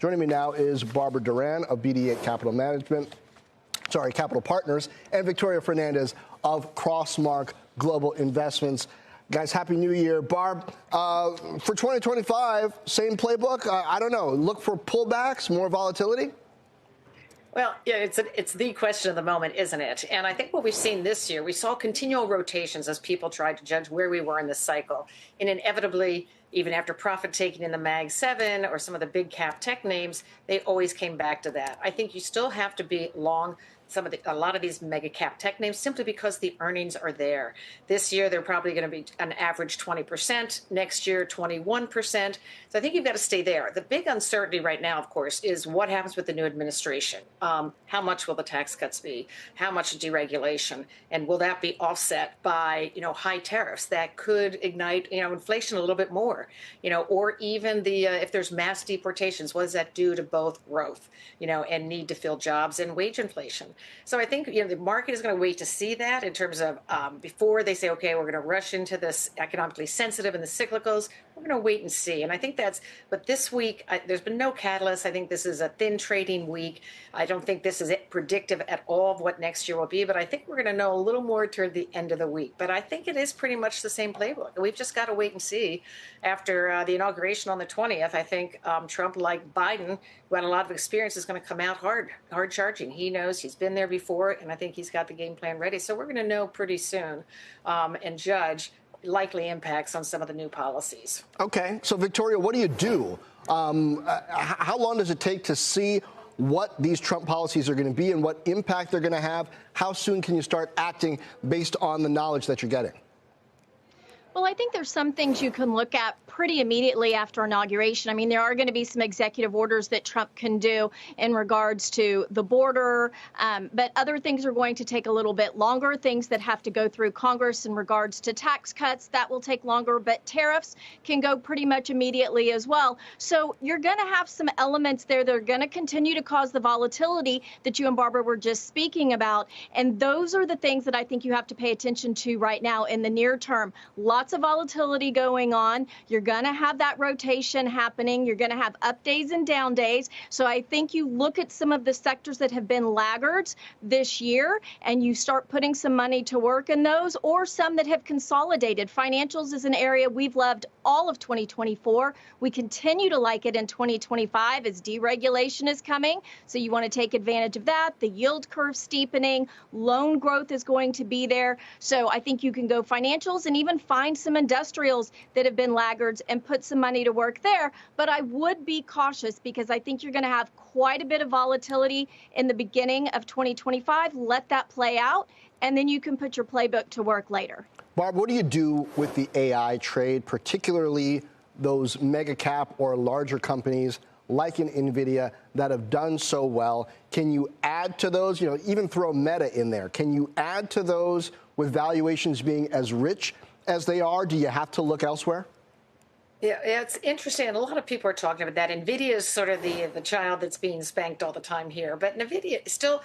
Joining me now is Barbara Duran of BD8 Capital Partners, and Victoria Fernandez of Crossmark Global Investments. Guys, Happy New Year. Barb, for 2025, same playbook? I don't know. Look for pullbacks, more volatility? Well, yeah, it's the question of the moment, isn't it? And I think what we've seen this year, we saw continual rotations as people tried to judge where we were in this cycle. And inevitably, even after profit taking in the Mag 7 or some of the big cap tech names, they always came back to that. I think you still have to be long a lot of these mega cap tech names simply because the earnings are there. This year, they're probably going to be an average 20%. Next year, 21%. So I think you've got to stay there. The big uncertainty right now, of course, is what happens with the new administration. How much will the tax cuts be? How much deregulation? And will that be offset by, high tariffs that could ignite, inflation a little bit more, or even if there's mass deportations, what does that do to both growth, and need to fill jobs and wage inflation? So I think, the market is going to wait to see that in terms of before they say, okay, we're going to rush into this economically sensitive and the cyclicals. We're going to wait and see. And I think but this week, there's been no catalyst. I think this is a thin trading week. I don't think this is predictive at all of what next year will be, but I think we're going to know a little more toward the end of the week. But I think it is pretty much the same playbook. And we've just got to wait and see. After the inauguration on the 20th, I think Trump, like Biden, who had a lot of experience, is going to come out hard charging. He knows, he's been there before, and I think he's got the game plan ready. So we're going to know pretty soon and judge likely impacts on some of the new policies. Okay. So, Victoria, what do you do? How long does it take to see what these Trump policies are going to be and what impact they're going to have? How soon can you start acting based on the knowledge that you're getting? Well, I think there's some things you can look at pretty immediately after inauguration. I mean, there are going to be some executive orders that Trump can do in regards to the border, but other things are going to take a little bit longer, things that have to go through Congress in regards to tax cuts. That will take longer, but tariffs can go pretty much immediately as well. So you're going to have some elements there that are going to continue to cause the volatility that you and Barbara were just speaking about. And those are the things that I think you have to pay attention to right now in the near term. Lots of volatility going on. You're going to have that rotation happening. You're going to have up days and down days. So I think you look at some of the sectors that have been laggards this year and you start putting some money to work in those, or some that have consolidated. Financials is an area we've loved all of 2024. We continue to like it in 2025 as deregulation is coming. So you want to take advantage of that. The yield curve steepening, loan growth is going to be there. So I think you can go financials and even find some industrials that have been laggards and put some money to work there. But I would be cautious because I think you're going to have quite a bit of volatility in the beginning of 2025. Let that play out, and then you can put your playbook to work later. Barb, what do you do with the AI trade, particularly those mega cap or larger companies like an NVIDIA that have done so well? Can you add to those, even throw Meta in there? Can you add to those with valuations being as rich as they are? Do you have to look elsewhere? Yeah, it's interesting. And a lot of people are talking about that. NVIDIA is sort of the child that's being spanked all the time here. But NVIDIA still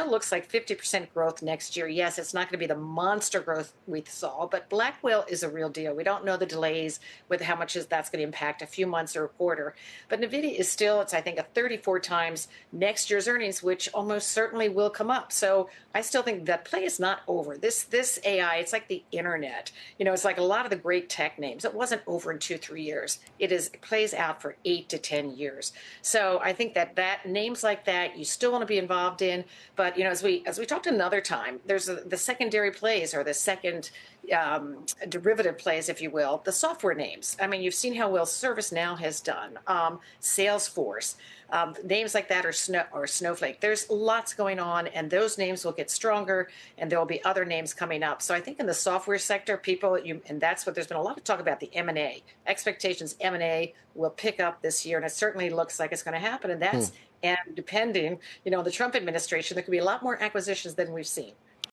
looks like 50% growth next year. Yes, it's not going to be the monster growth we saw, but Blackwell is a real deal. We don't know the delays with how much that's going to impact a few months or a quarter. But NVIDIA is still, it's I think, a 34 times next year's earnings, which almost certainly will come up. So I still think that play is not over. This AI, it's like the internet. It's like a lot of the great tech names. It wasn't over in 2-3 years. It plays out for 8 to 10 years. So I think that names like that you still want to be involved in. But as we talked another time, there's the secondary plays or the second derivative plays, if you will, the software names. I mean, you've seen how well ServiceNow has done, Salesforce. Names like that or Snowflake. There's lots going on, and those names will get stronger, and there will be other names coming up. So I think in the software sector, and that's what there's been a lot of talk about, the M&A. Expectations M&A will pick up this year, and it certainly looks like it's going to happen. And that's, and depending, the Trump administration, there could be a lot more acquisitions than we've seen.